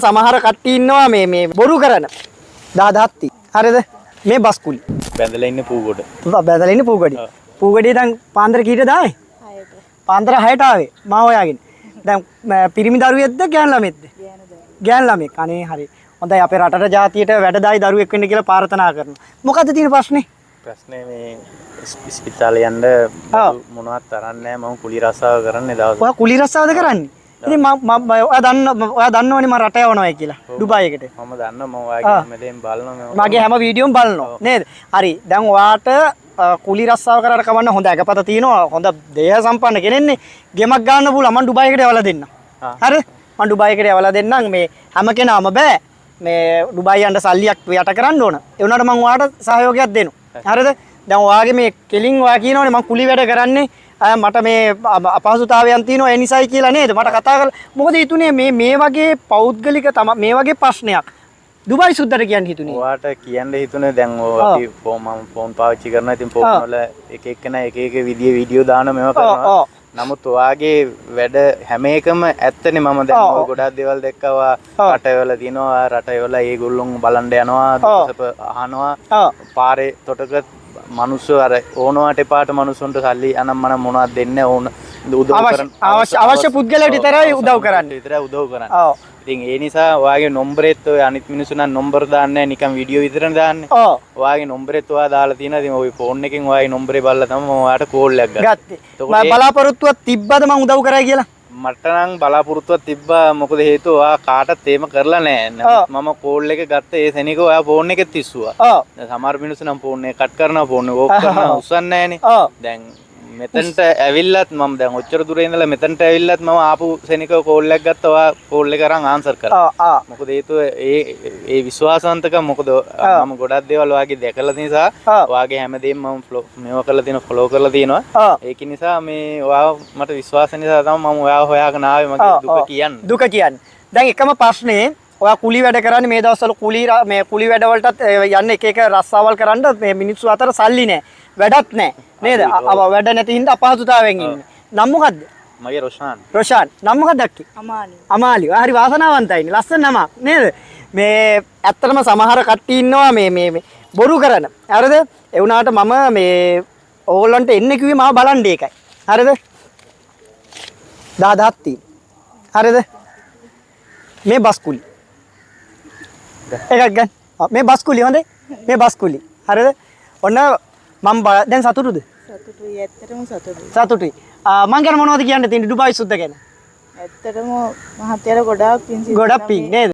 සමහර කට්ටිය ඉන්නවා මේ බොරු කරන. 10 හරිද? මේ බස් කුලි. බැඳලා ඉන්නේ පූගොඩ. බැඳලා ඉන්නේ පූගොඩි. පූගොඩි දැන් පාන්දර කීයට දාවේ? 6ට. පාන්දර 6ට ආවේ. මා හොයාගෙන. දැන් පිරිමි දරුවෙක්ද ගෑනු ළමෙක්ද? ගෑනු ළමෙක්. අනේ හරි. හොඳයි අපේ රටට ජාතියට වැඩදායි දරුවෙක් වෙන්න කියලා ප්‍රාර්ථනා කරනවා. මොකද්ද තියෙන ප්‍රශ්නේ? ප්‍රශ්නේ මේ ඉස්පිතාලේ යන්න මොනවත් තරන්නේ නැහැ. මම කුලි රස්සාව කරන්නේ දවස්. ඔයා කුලි රස්සාවද කරන්නේ? ඉතින් ඔයා දන්නවනේ මම රට යවනවා කියලා ඩුබායි එකට. මම දන්නවා මම ඔයාගේ හැමදේම බලනවා. මගේ හැම වීඩියෝම බලනවා නේද? හරි. දැන් ඔයාට කුලි රස්සාව කරාට කවන්න හොඳ ඇකපත තියෙනවා. හොඳ දේහ සම්පන්න කෙනෙක්නේ. ගෙමක් ගන්න පුළුවන් මම ඩුබායි එකට යවලා දෙන්නම්. හරි? මම ඩුබායි එකට යවලා දෙන්නම්. මේ හැම කෙනාම බෑ. මේ ඩුබායි යන්න සල්ලියක් යට කරන්න ඕන. ඒ වුණාට මම ඔයාට සහයෝගයක් දෙනවා. හරිද? දැන් ඔයාගේ මේ කෙලින් ඔයා කියනවනේ මම කුලි වැඩ කරන්නේ මට මේ අපහසුතාවයන් තියෙනවා ඒ නිසායි කියලා නේද? මට කතා කරලා මොකද හිතුනේ මේ වගේ පෞද්ගලික මේ වගේ ප්‍රශ්නයක් දුබායි සුද්දට කියන්න හිතුනේ. ඔයාට කියන්න හිතුනේ දැන් අපි ෆෝන් පාවිච්චි කරනවා. ඉතින් ෆෝන් වල එක එකනා එක එක විදිහේ වීඩියෝ දාන මේවා කරනවා. නමුත් ඔයාගේ වැඩ හැම එකම ඇත්තනේ. මම දැන් ඔය ගොඩක් දේවල් දැක්කවා රටවල තියෙනවා. රටවල ඒගොල්ලෝ බලන්න යනවා දුකසප අහනවා පාරේ තොටක මනුස්සෝ අර ඕනවට එපාට මනුස්සොන්ට සල්ලි අනම් මනම් මොනවද දෙන්නේ ඕන උදව් කරන අවශ්‍ය පුද්ගලයාට විතරයි උදව් කරන්නේ. විතරයි උදව් කරන්නේ. ඔව්. ඉතින් ඒ නිසා ඔයාගේ නම්බරෙත් ඔය අනිත් මිනිස්සු නම් නම්බර දාන්නේ නැහැ නිකන් වීඩියෝ විතරනේ දාන්නේ. ඔව්. ඔයාගේ නම්බරෙත් ඔයා දාලා තියෙනවා. ඉතින් ওই ෆෝන් එකෙන් ඔයාගේ නම්බරේ බලලා තමයි මම ඔයාට කෝල් එකක් ගත්තේ. මම බලාපොරොත්තුවක් තිබ්බද මම උදව් කරයි කියලා? මට නම් බලාපොරොත්තුවක් තිබ්බා. මොකද හේතුව ඔයා කාටත් එහෙම කරලා නැහැ. මම කෝල් එක ගත්ත ඒ සෙනෙක ඔයා ෆෝන් එකෙත් තිස්සුවා. දැන් සමහර මිනිස්සු නම් ෆෝන් එක කට් කරනවා ෆෝන් එක ඕෆ් කරනවා උස්සන්නේ නැහනේ. දැන් මෙතනට ඇවිල්ලත් මම දැන් ඔච්චර දුර ඉඳලා මෙතනට ඇවිල්ලත් මම ආපු සෙනෙක කෝල් එකක් ගත්තා. ඔයා කෝල් එක අරන් ආන්සර් කරා. මොකද හේතුව ඒ විශ්වාසවන්තකම මොකද මම ගොඩක් දේවල් ඔයාගේ දැකලා නිසා ඔයාගේ හැමදේම මම මේව කරලා තියෙනවා ෆලෝ කරලා තියෙනවා. ඒක නිසා මේ ඔයා මට විශ්වාස නිසා තමයි මම ඔයාව හොයාගෙන ආවේ මගේ දුක කියන්නේ. දුක කියන්නේ. දැන් එකම ප්‍රශ්නේ ඔයා කුලි වැඩ කරන්නේ මේ දවස්වල කුලි වැඩ වලටත් යන්න එක එක රස්සාවල් කරන්න මේ මිනිස්සු අතර සල්ලි නැහැ. වැඩක් නැහැ. නේද? වැඩ නැති හින්දා අපහසුතාවයෙන් ඉන්නේ. නම් මොකද්ද? මගේ රොෂාන්. රොෂාන්. නම් මොකක්ද අක්කේ? අමාලි. අමාලි. හරි වාසනාවන්තයිනේ. ලස්සන නමක් නේද? මේ ඇත්තටම සමහර කට්ටිය ඉන්නවා මේ බොරු කරන. හරිද? ඒ වුණාට මම මේ ඕගොල්ලන්ට එන්න කිව්වේ මාව බලන්න ඒකයි. හරිද? 10 හරිද? මේ බස් කුලි. එකක් ගන්න. මේ බස් කුලි හොඳේ. මේ බස් කුලි. හරිද? ඔන්න මම දැන් සතුටුද? සතුටුයි ඇත්තටම සතුටුයි. සතුටුයි. මං ගැන මොනවද කියන්න තියෙන්නේ ඩුබායි සුද්ද ගැන? ඇත්තටම මහත්තයාට ගොඩාක් පිං නේද?